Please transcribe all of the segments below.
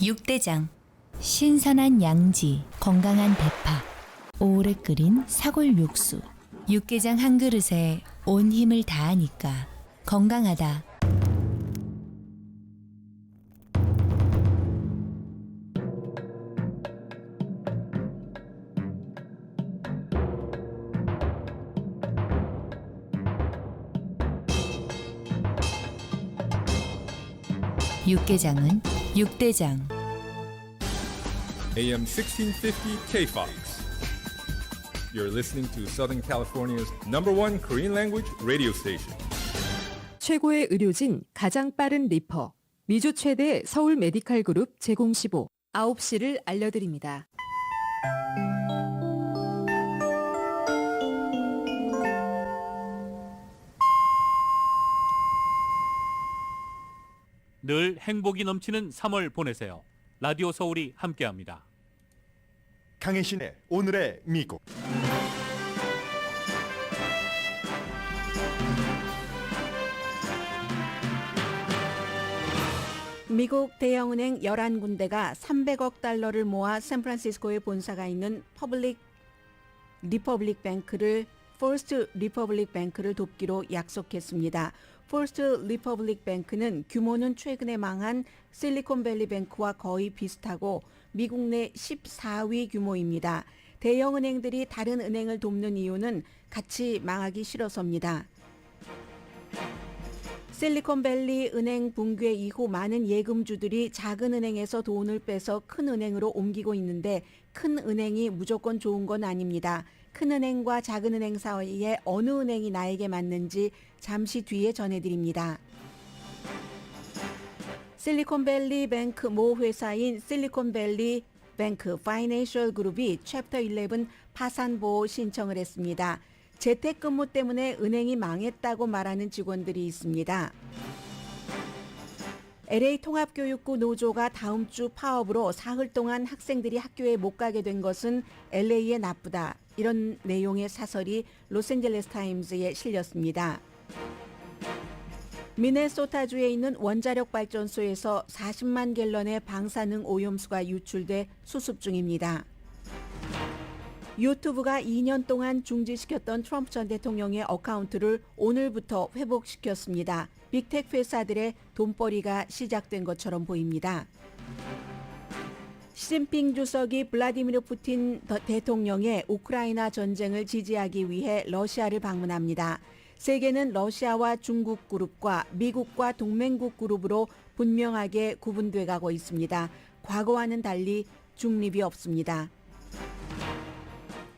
육대장. 신선한 양지, 건강한 대파, 오래 끓인 사골 육수. 육개장 한 그릇에 온 힘을 다하니까 건강하다. 육개장은 육대장. AM 1650 KFOX. You're listening to Southern California's #1 Korean language radio station. 최고의 의료진, 가장 빠른 리퍼. 미주 최대 서울 메디칼 그룹 제공 15. 9시를 알려드립니다. 늘 행복이 넘치는 3월 보내세요. 라디오 서울이 함께합니다. 강혜신의 오늘의 미국. 미국 대형은행 11군데가 300억 달러를 모아 샌프란시스코에 본사가 있는 리퍼블릭 뱅크를 퍼스트 리퍼블릭 뱅크를 돕기로 약속했습니다. 퍼스트 리퍼블릭 뱅크는 규모는 최근에 망한 실리콘밸리 뱅크와 거의 비슷하고 미국 내 14위 규모입니다. 대형은행들이 다른 은행을 돕는 이유는 같이 망하기 싫어서입니다. 실리콘밸리 은행 붕괴 이후 많은 예금주들이 작은 은행에서 돈을 빼서 큰 은행으로 옮기고 있는데 큰 은행이 무조건 좋은 건 아닙니다. 큰 은행과 작은 은행 사이에 어느 은행이 나에게 맞는지 잠시 뒤에 전해드립니다. 실리콘밸리 뱅크 모 회사인 실리콘밸리 뱅크 파이낸셜 그룹이 챕터 11 파산 보호 신청을 했습니다. 재택근무 때문에 은행이 망했다고 말하는 직원들이 있습니다. LA 통합교육부 노조가 다음 주 파업으로 사흘 동안 학생들이 학교에 못 가게 된 것은 LA에 나쁘다. 이런 내용의 사설이 로스앤젤레스 타임즈에 실렸습니다. 미네소타주에 있는 원자력 발전소에서 40만 갤런의 방사능 오염수가 유출돼 수습 중입니다. 유튜브가 2년 동안 중지시켰던 트럼프 전 대통령의 어카운트를 오늘부터 회복시켰습니다. 빅테크 회사들의 돈벌이가 시작된 것처럼 보입니다. 시진핑 주석이 블라디미르 푸틴 대통령의 우크라이나 전쟁을 지지하기 위해 러시아를 방문합니다. 세계는 러시아와 중국 그룹과 미국과 동맹국 그룹으로 분명하게 구분돼 가고 있습니다. 과거와는 달리 중립이 없습니다.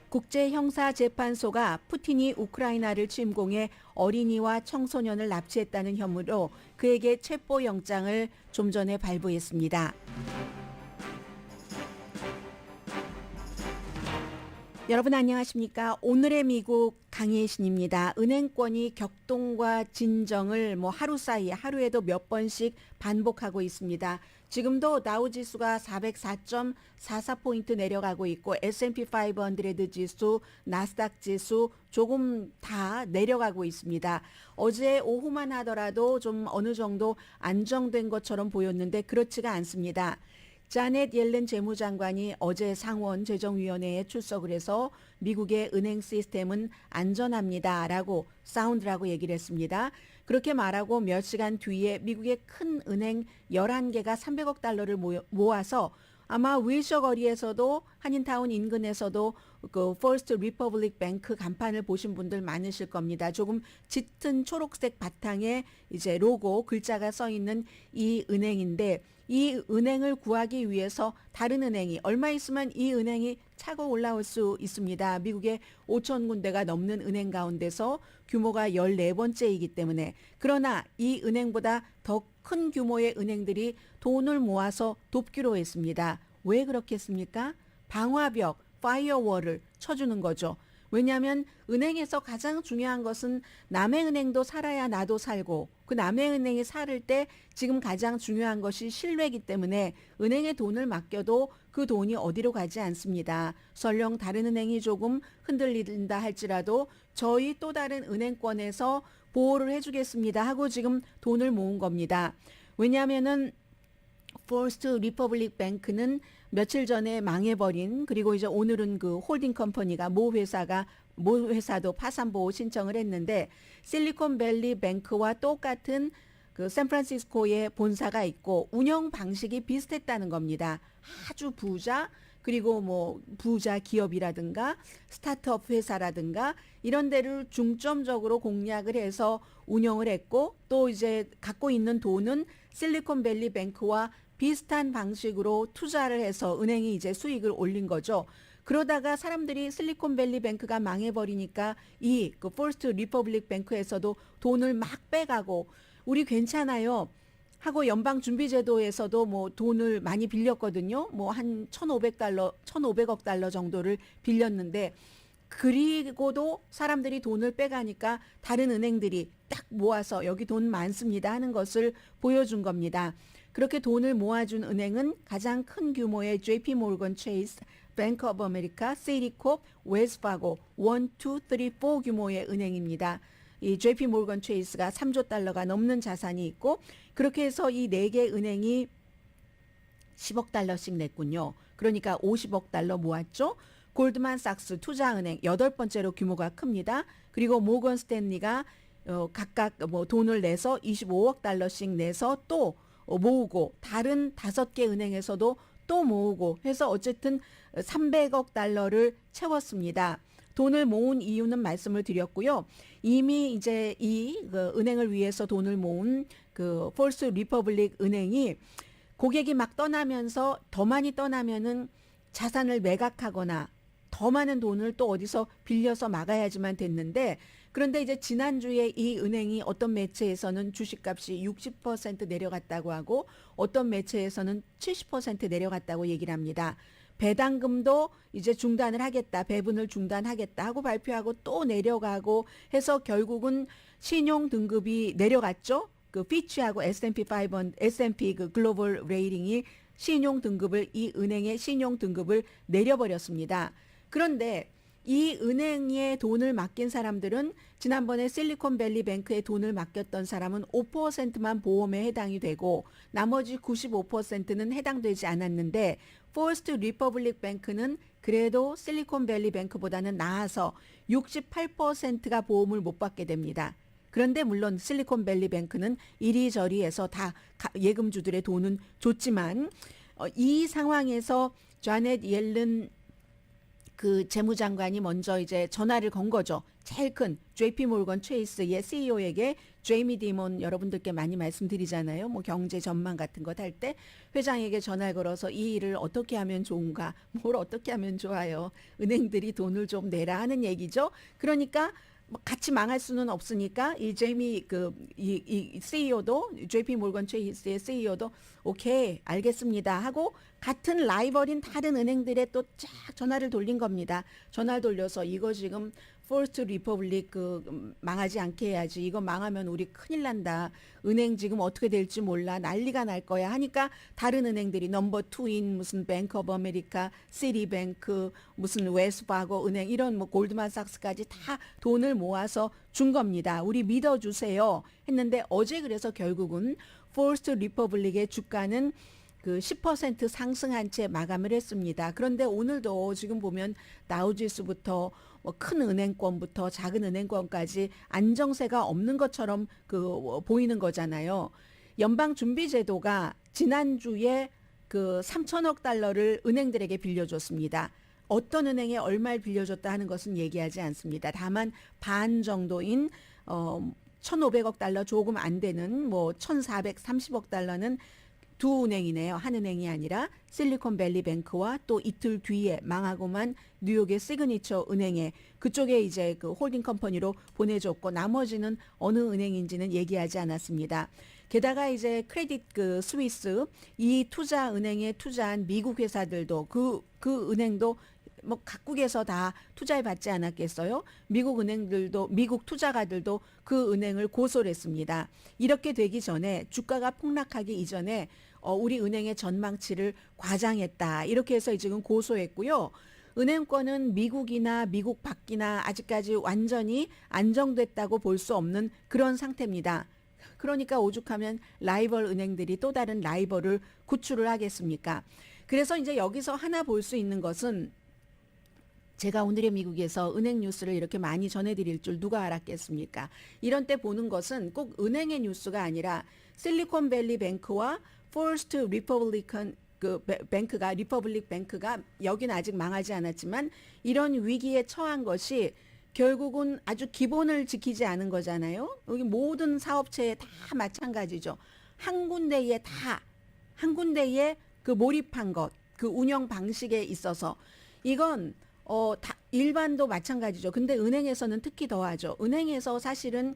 국제형사재판소가 푸틴이 우크라이나를 침공해 어린이와 청소년을 납치했다는 혐의로 그에게 체포영장을 좀 전에 발부했습니다. 여러분 안녕하십니까? 오늘의 미국 강혜신입니다. 은행권이 격동과 진정을 하루 사이에 하루에도 몇 번씩 반복하고 있습니다. 지금도 다우지수가 404.44포인트 내려가고 있고 S&P 500 지수, 나스닥 지수 조금 다 내려가고 있습니다. 어제 오후만 하더라도 좀 어느 정도 안정된 것처럼 보였는데 그렇지가 않습니다. 자넷 옐렌 재무장관이 어제 상원 재정위원회에 출석을 해서 미국의 은행 시스템은 안전합니다라고 사운드라고 얘기를 했습니다. 그렇게 말하고 몇 시간 뒤에 미국의 큰 은행 11개가 300억 달러를 모아서 아마 윌셔 거리에서도 한인타운 인근에서도 그 퍼스트 리퍼블릭 뱅크 간판을 보신 분들 많으실 겁니다. 조금 짙은 초록색 바탕에 이제 로고 글자가 써 있는 이 은행인데 이 은행을 구하기 위해서 다른 은행이 얼마 있으면 이 은행이 차고 올라올 수 있습니다. 미국의 5천 군데가 넘는 은행 가운데서 규모가 14번째이기 때문에 그러나 이 은행보다 더 큰 규모의 은행들이 돈을 모아서 돕기로 했습니다. 왜 그렇겠습니까? 방화벽, 파이어월을 쳐주는 거죠. 왜냐하면 은행에서 가장 중요한 것은 남의 은행도 살아야 나도 살고 그 남의 은행이 살을 때 지금 가장 중요한 것이 신뢰이기 때문에 은행에 돈을 맡겨도 그 돈이 어디로 가지 않습니다. 설령 다른 은행이 조금 흔들린다 할지라도 저희 또 다른 은행권에서 보호를 해주겠습니다 하고 지금 돈을 모은 겁니다. 왜냐하면은 퍼스트 리퍼블릭 뱅크는 며칠 전에 망해버린, 그리고 이제 오늘은 그 홀딩 컴퍼니가 모 회사도 파산 보호 신청을 했는데, 실리콘밸리 뱅크와 똑같은 그 샌프란시스코에 본사가 있고 운영 방식이 비슷했다는 겁니다. 아주 부자, 그리고 뭐 부자 기업이라든가 스타트업 회사라든가 이런 데를 중점적으로 공략을 해서 운영을 했고, 또 이제 갖고 있는 돈은 실리콘밸리 뱅크와 비슷한 방식으로 투자를 해서 은행이 이제 수익을 올린 거죠. 그러다가 사람들이 실리콘밸리 뱅크가 망해버리니까 이 그 퍼스트 리퍼블릭 뱅크에서도 돈을 막 빼가고, 우리 괜찮아요 하고 연방준비제도에서도 뭐 돈을 많이 빌렸거든요. 뭐 한 1,500억 달러 정도를 빌렸는데, 그리고도 사람들이 돈을 빼가니까 다른 은행들이 딱 모아서 여기 돈 많습니다 하는 것을 보여준 겁니다. 그렇게 돈을 모아준 은행은 가장 큰 규모의 JP 모건 체이스, 뱅크 오브 아메리카, 시티콕, 웰스파고 1, 2, 3, 4 규모의 은행입니다. 이 JP 모건 체이스가 3조 달러가 넘는 자산이 있고, 그렇게 해서 이 4개 은행이 10억 달러씩 냈군요. 그러니까 50억 달러 모았죠. 골드만삭스 투자은행 8번째로 규모가 큽니다. 그리고 모건 스탠리가 각각 뭐 돈을 내서 25억 달러씩 내서 또 모으고, 다른 5개 은행에서도 또 모으고 해서 어쨌든 300억 달러를 채웠습니다. 돈을 모은 이유는 말씀을 드렸고요. 이미 이제 이 은행을 위해서 돈을 모은 그 퍼스트 리퍼블릭 은행이 고객이 막 떠나면서 더 많이 떠나면은 자산을 매각하거나 더 많은 돈을 또 어디서 빌려서 막아야지만 됐는데, 그런데 이제 지난주에 이 은행이 어떤 매체에서는 주식값이 60% 내려갔다고 하고 어떤 매체에서는 70% 내려갔다고 얘기를 합니다. 배당금도 이제 중단을 하겠다, 배분을 중단하겠다 하고 발표하고 또 내려가고 해서 결국은 신용 등급이 내려갔죠. 그 피치하고 S&P 그 글로벌 레이팅이 신용 등급을, 이 은행의 신용 등급을 내려버렸습니다. 그런데 이 은행에 돈을 맡긴 사람들은 지난번에 실리콘밸리 뱅크에 돈을 맡겼던 사람은 5%만 보험에 해당이 되고 나머지 95%는 해당되지 않았는데, 퍼스트 리퍼블릭 뱅크는 그래도 실리콘밸리 뱅크보다는 나아서 68%가 보험을 못 받게 됩니다. 그런데 물론 실리콘밸리 뱅크는 이리저리 해서 다 예금주들의 돈은 줬지만, 이 상황에서 자넷 옐런 그 재무장관이 먼저 이제 전화를 건 거죠. 제일 큰 JP 모건 체이스의 CEO에게, 제이미 디몬 여러분들께 많이 말씀드리잖아요. 뭐 경제 전망 같은 것 할 때 회장에게 전화를 걸어서 이 일을 어떻게 하면 좋은가, 뭘 어떻게 하면 좋아요. 은행들이 돈을 좀 내라 하는 얘기죠. 그러니까 같이 망할 수는 없으니까 이 제이미 이 CEO도, JP 모건 체이스의 CEO도 오케이 알겠습니다 하고 같은 라이벌인 다른 은행들에 또 쫙 전화를 돌린 겁니다. 전화를 돌려서 이거 지금 퍼스트 리퍼블릭 망하지 않게 해야지. 이거 망하면 우리 큰일 난다. 은행 지금 어떻게 될지 몰라. 난리가 날 거야 하니까 다른 은행들이 넘버 2인 무슨 뱅크 오브 아메리카, 시티뱅크, 무슨 웰스파고 은행 이런 뭐 골드만삭스까지 다 돈을 모아서 준 겁니다. 우리 믿어주세요 했는데, 어제 그래서 결국은 퍼스트 리퍼블릭의 주가는 그 10% 상승한 채 마감을 했습니다. 그런데 오늘도 지금 보면 다우지수부터 뭐 큰 은행권부터 작은 은행권까지 안정세가 없는 것처럼 보이는 거잖아요. 연방준비제도가 지난주에 그 3천억 달러를 은행들에게 빌려줬습니다. 어떤 은행에 얼마를 빌려줬다 하는 것은 얘기하지 않습니다. 다만 반 정도인 1,500억 달러 조금 안 되는 뭐 1,430억 달러는 두 은행이네요. 한 은행이 아니라 실리콘밸리 뱅크와 또 이틀 뒤에 망하고만 뉴욕의 시그니처 은행에, 그쪽에 이제 그 홀딩 컴퍼니로 보내줬고 나머지는 어느 은행인지는 얘기하지 않았습니다. 게다가 이제 크레딧 스위스 이 투자 은행에 투자한 미국 회사들도 그 은행도 뭐 각국에서 다 투자해 받지 않았겠어요? 미국 은행들도, 미국 투자가들도 그 은행을 고소를 했습니다. 이렇게 되기 전에, 주가가 폭락하기 이전에 우리 은행의 전망치를 과장했다. 이렇게 해서 지금 고소했고요. 은행권은 미국이나 미국 밖이나 아직까지 완전히 안정됐다고 볼 수 없는 그런 상태입니다. 그러니까 오죽하면 라이벌 은행들이 또 다른 라이벌을 구출을 하겠습니까? 그래서 이제 여기서 하나 볼 수 있는 것은 제가 오늘의 미국에서 은행 뉴스를 이렇게 많이 전해드릴 줄 누가 알았겠습니까? 이런 때 보는 것은 꼭 은행의 뉴스가 아니라 실리콘밸리 뱅크와 퍼스트 리퍼블리컨 리퍼블릭 뱅크가 여기는 아직 망하지 않았지만 이런 위기에 처한 것이 결국은 아주 기본을 지키지 않은 거잖아요. 여기 모든 사업체에 다 마찬가지죠. 한 군데에 그 몰입한 것, 그 운영 방식에 있어서 이건 다 일반도 마찬가지죠. 근데 은행에서는 특히 더하죠. 은행에서 사실은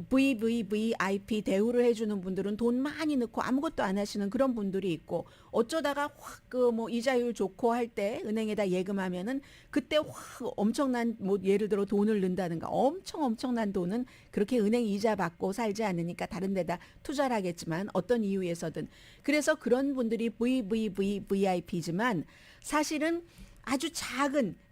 VVVIP 대우를 해주는 분들은 돈 많이 넣고 아무것도 안 하시는 그런 분들이 있고 어쩌다가 확 그 뭐 이자율 좋고 할 때 은행에다 예금하면은 그때 확 엄청난 뭐 예를 들어 돈을 넣는다든가 엄청난 돈은 그렇게 은행 이자 받고 살지 않으니까 다른 데다 투자를 하겠지만 어떤 이유에서든 그래서 그런 분들이 VVVIP지만 사실은 아주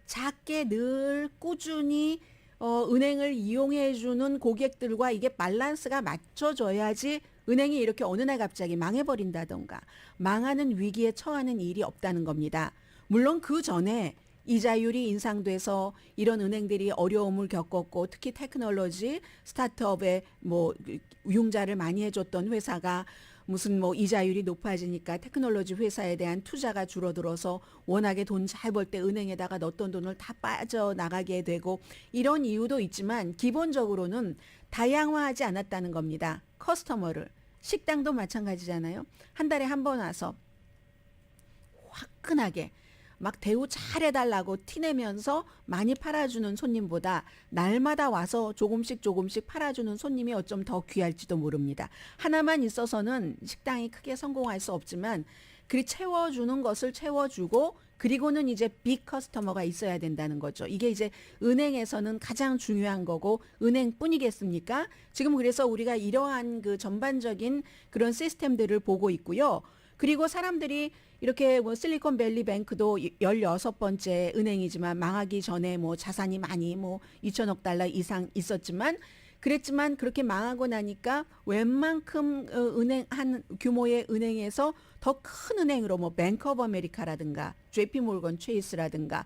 작게 늘 꾸준히 은행을 이용해주는 고객들과 이게 밸런스가 맞춰져야지 은행이 이렇게 어느 날 갑자기 망해버린다던가 망하는 위기에 처하는 일이 없다는 겁니다. 물론 그 전에 이자율이 인상돼서 이런 은행들이 어려움을 겪었고 특히 테크놀로지 스타트업에 뭐 융자를 많이 해줬던 회사가 무슨 뭐 이자율이 높아지니까 테크놀로지 회사에 대한 투자가 줄어들어서 워낙에 돈 잘 벌 때 은행에다가 넣었던 돈을 다 빠져나가게 되고 이런 이유도 있지만 기본적으로는 다양화하지 않았다는 겁니다. 커스터머를. 식당도 마찬가지잖아요. 한 달에 한 번 와서 화끈하게 막 대우 잘해달라고 티내면서 많이 팔아주는 손님보다 날마다 와서 조금씩 팔아주는 손님이 어쩜 더 귀할지도 모릅니다. 하나만 있어서는 식당이 크게 성공할 수 없지만 그 채워주는 것을 채워주고 그리고는 이제 빅 커스터머가 있어야 된다는 거죠. 이게 이제 은행에서는 가장 중요한 거고 은행뿐이겠습니까? 지금 그래서 우리가 이러한 그 전반적인 그런 시스템들을 보고 있고요. 그리고 사람들이 이렇게 뭐 실리콘밸리 뱅크도 16번째 은행이지만 망하기 전에 뭐 자산이 많이 뭐 2천억 달러 이상 있었지만 그랬지만 그렇게 망하고 나니까 웬만큼 은행 한 규모의 은행에서 더 큰 은행으로 뭐 뱅크 오브 아메리카라든가 JP 모건 체이스라든가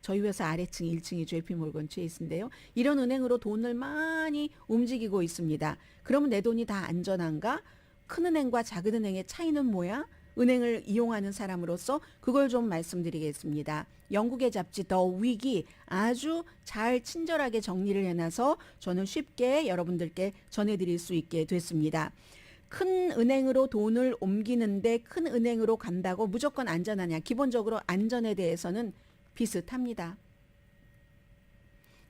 저희 회사 아래층 1층이 JP 모건 체이스인데요. 이런 은행으로 돈을 많이 움직이고 있습니다. 그러면 내 돈이 다 안전한가? 큰 은행과 작은 은행의 차이는 뭐야? 은행을 이용하는 사람으로서 그걸 좀 말씀드리겠습니다. 영국의 잡지 더 위기 아주 잘 친절하게 정리를 해놔서 저는 쉽게 여러분들께 전해드릴 수 있게 됐습니다. 큰 은행으로 돈을 옮기는데 큰 은행으로 간다고 무조건 안전하냐? 기본적으로 안전에 대해서는 비슷합니다.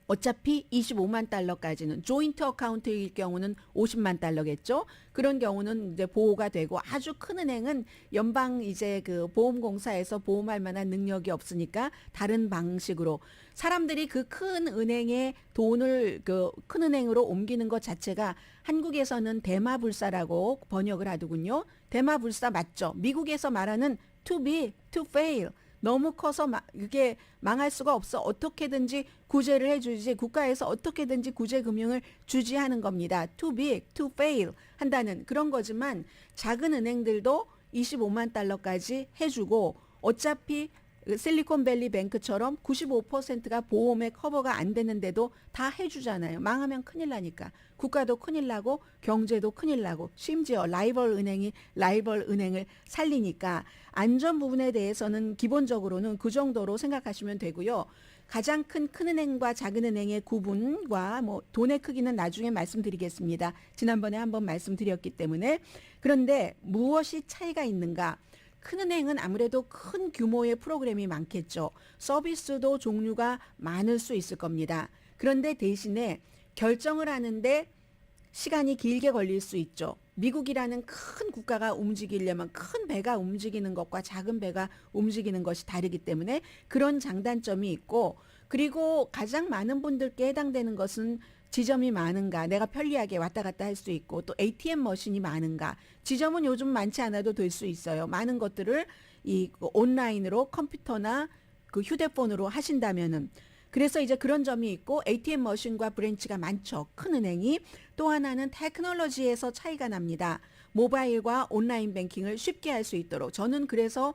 어차피 25만 달러까지는 조인트 어카운트일 경우는 50만 달러겠죠. 그런 경우는 이제 보호가 되고 아주 큰 은행은 연방 이제 그 보험공사에서 보험할 만한 능력이 없으니까 다른 방식으로 사람들이 그 큰 은행에 돈을 그 큰 은행으로 옮기는 것 자체가 한국에서는 대마불사라고 번역을 하더군요. 대마불사 맞죠? 미국에서 말하는 too big, to fail. 너무 커서 이게 망할 수가 없어. 어떻게든지 구제를 해주지. 국가에서 어떻게든지 구제 금융을 주지 하는 겁니다. Too big, to fail 한다는 그런 거지만 작은 은행들도 25만 달러까지 해주고 어차피 실리콘밸리 뱅크처럼 95%가 보험에 커버가 안 되는데도 다 해주잖아요. 망하면 큰일 나니까. 국가도 큰일 나고 경제도 큰일 나고 심지어 라이벌 은행이 라이벌 은행을 살리니까 안전 부분에 대해서는 기본적으로는 그 정도로 생각하시면 되고요. 가장 큰 은행과 작은 은행의 구분과 뭐 돈의 크기는 나중에 말씀드리겠습니다. 지난번에 한번 말씀드렸기 때문에. 그런데 무엇이 차이가 있는가? 큰 은행은 아무래도 큰 규모의 프로그램이 많겠죠. 서비스도 종류가 많을 수 있을 겁니다. 그런데 대신에 결정을 하는데 시간이 길게 걸릴 수 있죠. 미국이라는 큰 국가가 움직이려면 큰 배가 움직이는 것과 작은 배가 움직이는 것이 다르기 때문에 그런 장단점이 있고 그리고 가장 많은 분들께 해당되는 것은 지점이 많은가, 내가 편리하게 왔다 갔다 할 수 있고 또 ATM 머신이 많은가. 지점은 요즘 많지 않아도 될 수 있어요. 많은 것들을 이 온라인으로 컴퓨터나 그 휴대폰으로 하신다면은 그래서 이제 그런 점이 있고 ATM 머신과 브랜치가 많죠. 큰 은행이. 또 하나는 테크놀로지에서 차이가 납니다. 모바일과 온라인 뱅킹을 쉽게 할 수 있도록. 저는 그래서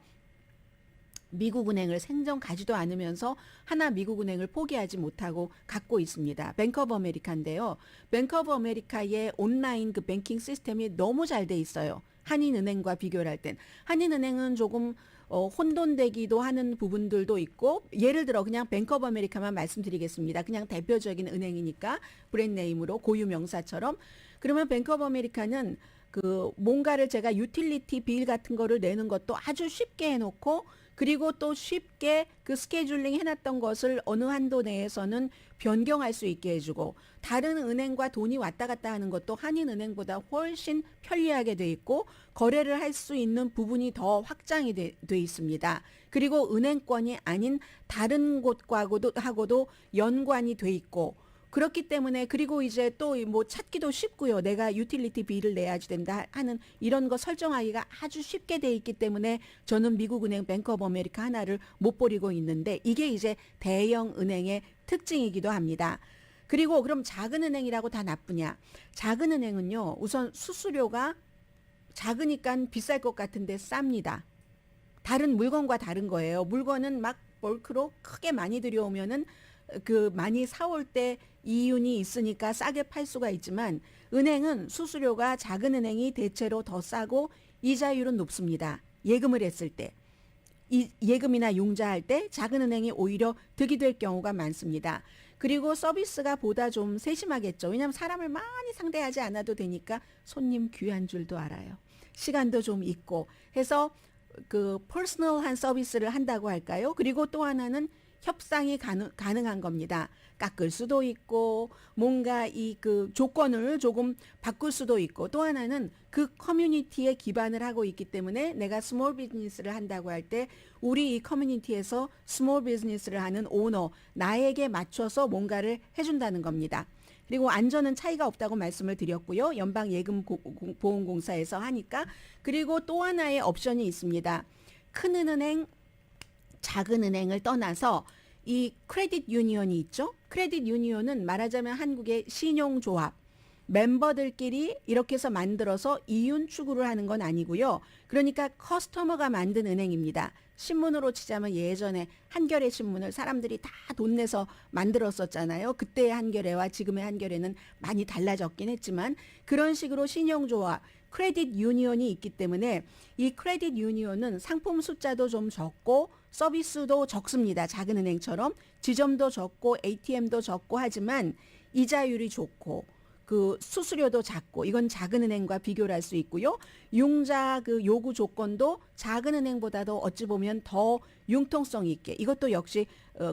미국 은행을 생전 가지도 않으면서 하나 미국 은행을 포기하지 못하고 갖고 있습니다. 뱅크 오브 아메리카인데요. 뱅크 오브 아메리카의 온라인 그 뱅킹 시스템이 너무 잘 돼 있어요. 한인은행과 비교를 할 땐. 한인은행은 조금 혼돈되기도 하는 부분들도 있고, 예를 들어 그냥 뱅크 오브 아메리카만 말씀드리겠습니다. 그냥 대표적인 은행이니까 브랜드네임으로 고유 명사처럼. 그러면 뱅크 오브 아메리카는 그 뭔가를 제가 유틸리티 빌 같은 거를 내는 것도 아주 쉽게 해놓고, 그리고 또 쉽게 그 스케줄링 해놨던 것을 어느 한도 내에서는 변경할 수 있게 해주고, 다른 은행과 돈이 왔다 갔다 하는 것도 한인은행보다 훨씬 편리하게 돼 있고, 거래를 할 수 있는 부분이 더 확장이 돼 있습니다. 그리고 은행권이 아닌 다른 곳하고도 연관이 돼 있고, 그렇기 때문에, 그리고 이제 또 뭐 찾기도 쉽고요. 내가 유틸리티 비를 내야지 된다 하는 이런 거 설정하기가 아주 쉽게 돼 있기 때문에 저는 미국 은행 뱅크 오브 아메리카 하나를 못 버리고 있는데, 이게 이제 대형 은행의 특징이기도 합니다. 그리고 그럼 작은 은행이라고 다 나쁘냐? 작은 은행은요, 우선 수수료가 작으니까 비쌀 것 같은데 쌉니다. 다른 물건과 다른 거예요. 물건은 막 벌크로 크게 많이 들여오면은 그 많이 사올 때 이윤이 있으니까 싸게 팔 수가 있지만, 은행은 수수료가 작은 은행이 대체로 더 싸고 이자율은 높습니다. 예금을 했을 때. 예금이나 융자할 때 작은 은행이 오히려 득이 될 경우가 많습니다. 그리고 서비스가 보다 좀 세심하겠죠. 왜냐하면 사람을 많이 상대하지 않아도 되니까 손님 귀한 줄도 알아요. 시간도 좀 있고 해서 그 퍼스널한 서비스를 한다고 할까요? 그리고 또 하나는 협상이 가능한 겁니다. 깎을 수도 있고, 뭔가 이 그 조건을 조금 바꿀 수도 있고, 또 하나는 그 커뮤니티에 기반을 하고 있기 때문에 내가 스몰 비즈니스를 한다고 할 때 우리 이 커뮤니티에서 스몰 비즈니스를 하는 오너, 나에게 맞춰서 뭔가를 해준다는 겁니다. 그리고 안전은 차이가 없다고 말씀을 드렸고요. 연방예금보험공사에서 하니까. 그리고 또 하나의 옵션이 있습니다. 큰 은행, 작은 은행을 떠나서 이 크레딧 유니온이 있죠. 크레딧 유니온은 말하자면 한국의 신용조합, 멤버들끼리 이렇게 해서 만들어서 이윤 추구를 하는 건 아니고요. 그러니까 커스터머가 만든 은행입니다. 신문으로 치자면 예전에 한겨레 신문을 사람들이 다 돈 내서 만들었었잖아요. 그때의 한겨레와 지금의 한겨레는 많이 달라졌긴 했지만, 그런 식으로 신용조합, 크레딧 유니온이 있기 때문에 이 크레딧 유니온은 상품 숫자도 좀 적고 서비스도 적습니다. 작은 은행처럼 지점도 적고 ATM도 적고 하지만 이자율이 좋고 그 수수료도 작고, 이건 작은 은행과 비교를 할 수 있고요. 융자 그 요구 조건도 작은 은행보다도 어찌 보면 더 융통성 있게, 이것도 역시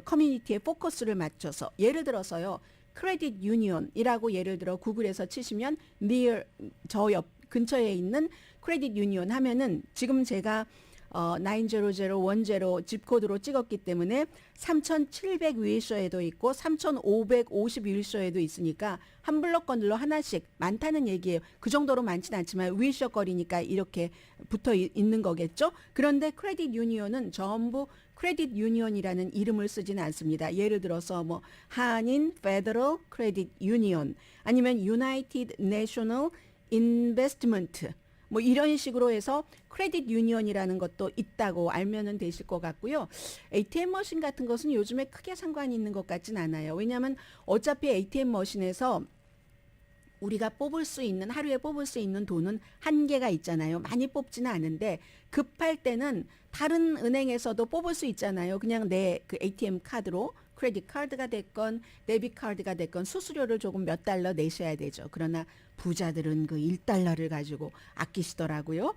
커뮤니티에 포커스를 맞춰서, 예를 들어서요, 크레딧 유니온이라고 예를 들어 구글에서 치시면 near 저 옆 근처에 있는 크레딧 유니온 하면은 지금 제가 90010 집코드로 찍었기 때문에 3,700 위셔에도 있고 3,550 위셔에도 있으니까 한 블럭 건들로 하나씩 많다는 얘기예요. 그 정도로 많지는 않지만 위셔 거리니까 이렇게 붙어 있는 거겠죠. 그런데 크레딧 유니온은 전부 크레딧 유니온이라는 이름을 쓰지는 않습니다. 예를 들어서 뭐 한인 페더럴 크레딧 유니온, 아니면 유나이티드 내셔널 인베스트먼트, 뭐 이런 식으로 해서 크레딧 유니온이라는 것도 있다고 알면은 되실 것 같고요. ATM 머신 같은 것은 요즘에 크게 상관이 있는 것 같진 않아요. 왜냐하면 어차피 ATM 머신에서 우리가 뽑을 수 있는, 하루에 뽑을 수 있는 돈은 한계가 있잖아요. 많이 뽑지는 않은데 급할 때는 다른 은행에서도 뽑을 수 있잖아요. 그냥 내 그 ATM 카드로, 크레딧 카드가 됐건 데비트 카드가 됐건 수수료를 조금 몇 달러 내셔야 되죠. 그러나 부자들은 그 1달러를 가지고 아끼시더라고요.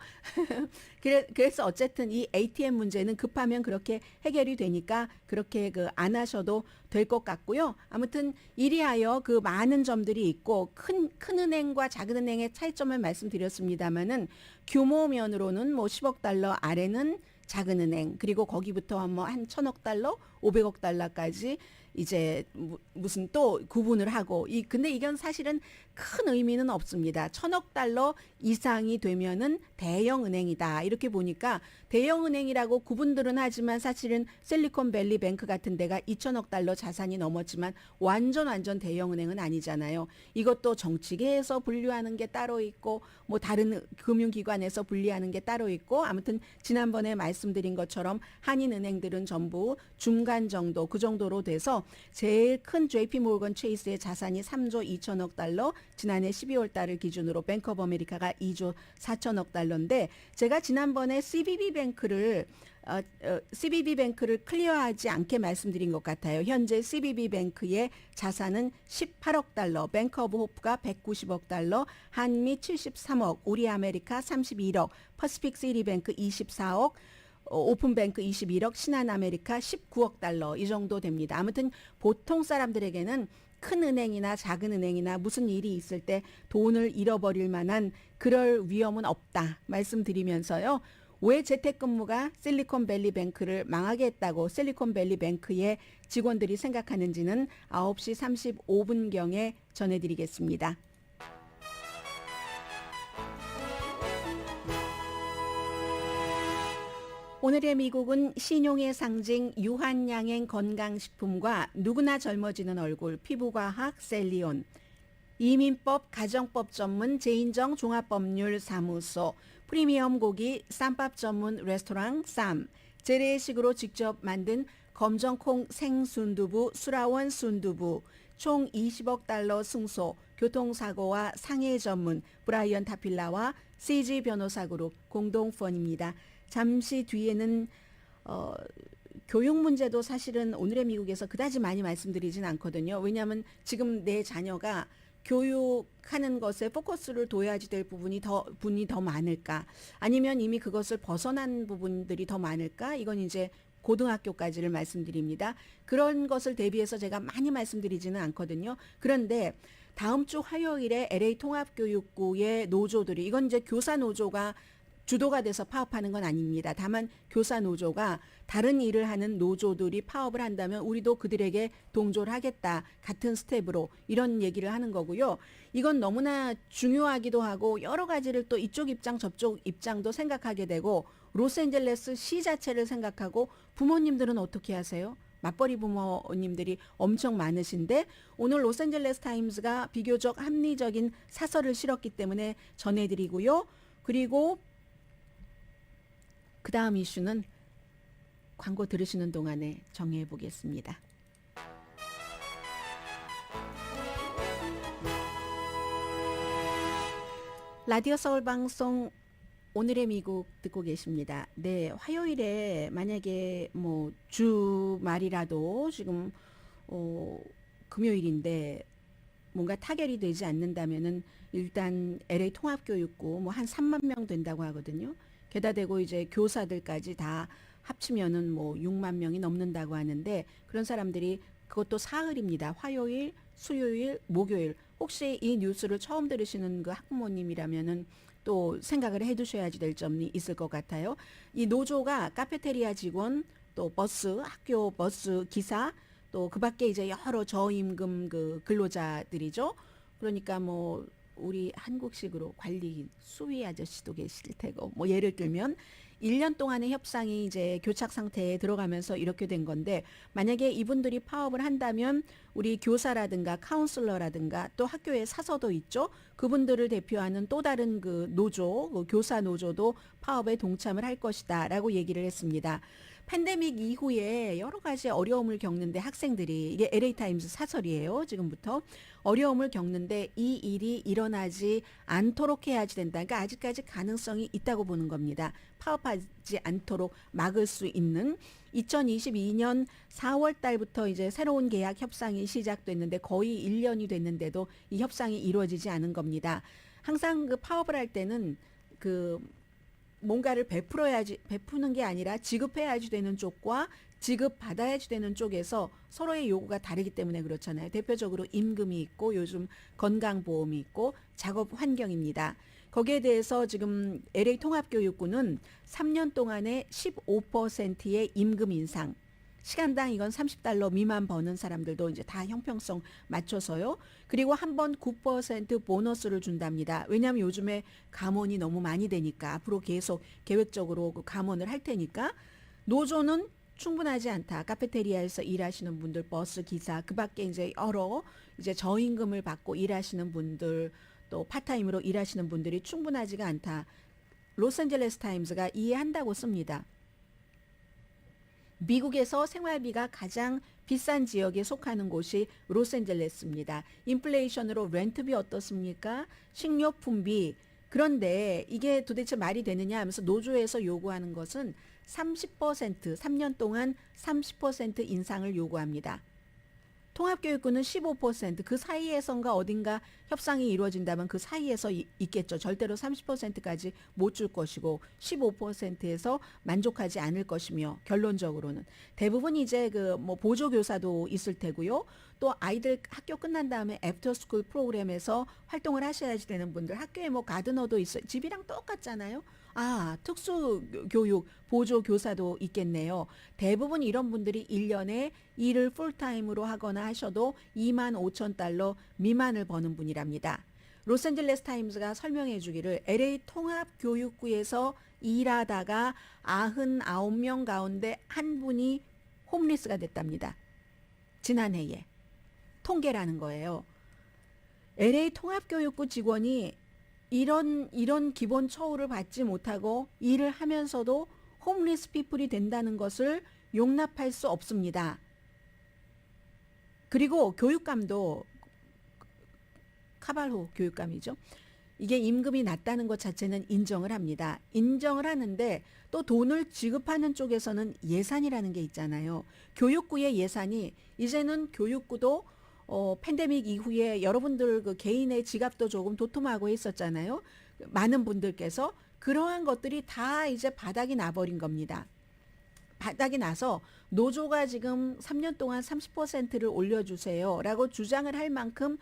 그래서 어쨌든 이 ATM 문제는 급하면 그렇게 해결이 되니까 그렇게 그 안 하셔도 될 것 같고요. 아무튼 이리하여 그 많은 점들이 있고, 큰 은행과 작은 은행의 차이점을 말씀드렸습니다마는 규모면으로는 뭐 10억 달러 아래는 작은 은행, 그리고 거기부터 뭐 한 1,000억 달러, 500억 달러까지 이제 무슨 또 구분을 하고 근데 이건 사실은 큰 의미는 없습니다. 1,000억 달러 이상이 되면은 대형 은행이다. 이렇게 보니까 대형 은행이라고 구분들은 하지만 사실은 실리콘밸리 뱅크 같은 데가 2,000억 달러 자산이 넘었지만 완전 대형 은행은 아니잖아요. 이것도 정치계에서 분류하는 게 따로 있고 뭐 다른 금융기관에서 분리하는 게 따로 있고 아무튼 지난번에 말씀드린 것처럼 한인은행들은 전부 중간 정도 그 정도로 돼서 제일 큰 JP 모건 체이스의 자산이 3조 2천억 달러, 지난해 12월 달을 기준으로 뱅크 오브 아메리카가 2조 4천억 달러인데 제가 지난번에 CBB 뱅크를 클리어하지 않게 말씀드린 것 같아요. 현재 CBB 뱅크의 자산은 18억 달러, 뱅크 오브 호프가 190억 달러, 한미 73억, 우리 아메리카 31억, 퍼시픽 시티뱅크 24억, 오픈뱅크 21억, 신한아메리카 19억 달러 이 정도 됩니다. 아무튼 보통 사람들에게는 큰 은행이나 작은 은행이나 무슨 일이 있을 때 돈을 잃어버릴 만한 그럴 위험은 없다 말씀드리면서요. 왜 재택근무가 실리콘밸리 뱅크를 망하게 했다고 실리콘밸리 뱅크의 직원들이 생각하는지는 9시 35분경에 전해드리겠습니다. 오늘의 미국은 신용의 상징 유한양행 건강식품과 누구나 젊어지는 얼굴 피부과학 셀리온, 이민법 가정법 전문 제인정 종합법률사무소, 프리미엄 고기 쌈밥 전문 레스토랑 쌈, 재래식으로 직접 만든 검정콩 생순두부 수라원 순두부, 총 20억 달러 승소, 교통사고와 상해 전문 브라이언 타필라와 CG 변호사그룹 공동펀입니다. 잠시 뒤에는 교육 문제도 사실은 오늘의 미국에서 그다지 많이 말씀드리진 않거든요. 왜냐하면 지금 내 자녀가 교육하는 것에 포커스를 둬야지 될 부분이 더 많을까? 아니면 이미 그것을 벗어난 부분들이 더 많을까? 이건 이제 고등학교까지를 말씀드립니다. 그런 것을 대비해서 제가 많이 말씀드리지는 않거든요. 그런데 다음 주 화요일에 LA 통합교육부의 노조들이 이건 이제 교사 노조가 주도가 돼서 파업하는 건 아닙니다. 다만 교사 노조가 다른 일을 하는 노조들이 파업을 한다면 우리도 그들에게 동조를 하겠다. 같은 스텝으로 이런 얘기를 하는 거고요. 이건 너무나 중요하기도 하고 여러 가지를 또 이쪽 입장 저쪽 입장도 생각하게 되고 로스앤젤레스 시 자체를 생각하고 부모님들은 어떻게 하세요? 맞벌이 부모님들이 엄청 많으신데 오늘 로스앤젤레스 타임스가 비교적 합리적인 사설을 실었기 때문에 전해드리고요. 그리고 그 다음 이슈는 광고 들으시는 동안에 정리해 보겠습니다. 라디오 서울 방송 오늘의 미국 듣고 계십니다. 네, 화요일에 만약에 뭐 주말이라도 지금 금요일인데 뭔가 타결이 되지 않는다면은 일단 LA 통합교육부 뭐 한 3만 명 된다고 하거든요. 게다 대고 이제 교사들까지 다 합치면은 뭐 6만 명이 넘는다고 하는데 그런 사람들이 그것도 사흘입니다. 화요일, 수요일, 목요일. 혹시 이 뉴스를 처음 들으시는 그 학부모님이라면은 또 생각을 해두셔야지 될 점이 있을 것 같아요. 이 노조가 카페테리아 직원, 또 버스, 학교 버스 기사, 또 그 밖에 이제 여러 저임금 그 근로자들이죠. 그러니까 뭐 우리 한국식으로 관리 수위 아저씨도 계실 테고 뭐 예를 들면 1년 동안의 협상이 이제 교착 상태에 들어가면서 이렇게 된 건데 만약에 이분들이 파업을 한다면 우리 교사라든가 카운슬러라든가 또 학교에 사서도 있죠. 그분들을 대표하는 또 다른 그 노조, 그 교사 노조도 파업에 동참을 할 것이다라고 얘기를 했습니다. 팬데믹 이후에 여러 가지 어려움을 겪는데 학생들이 이게 LA 타임스 사설이에요. 지금부터 어려움을 겪는데 이 일이 일어나지 않도록 해야지 된다. 그러니까 아직까지 가능성이 있다고 보는 겁니다. 파업하지 않도록 막을 수 있는 2022년 4월 달부터 이제 새로운 계약 협상이 시작됐는데 거의 1년이 됐는데도 이 협상이 이루어지지 않은 겁니다. 항상 그 파업을 할 때는 그 뭔가를 베푸는 게 아니라 지급해야지 되는 쪽과 지급받아야지 되는 쪽에서 서로의 요구가 다르기 때문에 그렇잖아요. 대표적으로 임금이 있고 요즘 건강보험이 있고 작업 환경입니다. 거기에 대해서 지금 LA 통합교육부는 3년 동안에 15%의 임금 인상, 시간당 이건 30달러 미만 버는 사람들도 이제 다 형평성 맞춰서요. 그리고 한 번 9% 보너스를 준답니다. 왜냐하면 요즘에 감원이 너무 많이 되니까 앞으로 계속 계획적으로 그 감원을 할 테니까. 노조는 충분하지 않다. 카페테리아에서 일하시는 분들, 버스 기사, 그 밖에 이제 여러 이제 저임금을 받고 일하시는 분들, 또 파타임으로 일하시는 분들이 충분하지가 않다. 로스앤젤레스 타임스가 이해한다고 씁니다. 미국에서 생활비가 가장 비싼 지역에 속하는 곳이 로스앤젤레스입니다. 인플레이션으로 렌트비 어떻습니까? 식료품비. 그런데 이게 도대체 말이 되느냐 하면서 노조에서 요구하는 것은 30%, 3년 동안 30% 인상을 요구합니다. 통합교육부는 15%, 그 사이에선가 어딘가 협상이 이루어진다면 그 사이에서 있겠죠. 절대로 30%까지 못 줄 것이고 15%에서 만족하지 않을 것이며, 결론적으로는 대부분 이제 그 뭐 보조교사도 있을 테고요. 또 아이들 학교 끝난 다음에 애프터스쿨 프로그램에서 활동을 하셔야지 되는 분들, 학교에 뭐 가드너도 있어요. 집이랑 똑같잖아요. 아, 특수교육 보조교사도 있겠네요. 대부분 이런 분들이 1년에 일을 풀타임으로 하거나 하셔도 25,000달러 미만을 버는 분이랍니다. 로스앤젤레스 타임스가 설명해 주기를 LA 통합교육구에서 일하다가 99명 가운데 한 분이 홈리스가 됐답니다. 지난해에. 통계라는 거예요. LA 통합교육구 직원이 이런 기본 처우를 받지 못하고 일을 하면서도 홈리스 피플이 된다는 것을 용납할 수 없습니다. 그리고 교육감도, 카발호 교육감이죠. 이게 임금이 낮다는 것 자체는 인정을 합니다. 인정을 하는데 또 돈을 지급하는 쪽에서는 예산이라는 게 있잖아요. 교육부의 예산이 이제는 교육부도 팬데믹 이후에 여러분들 그 개인의 지갑도 조금 도톰하고 있었잖아요. 많은 분들께서 그러한 것들이 다 이제 바닥이 나버린 겁니다. 바닥이 나서 노조가 지금 3년 동안 30%를 올려주세요 라고 주장을 할 만큼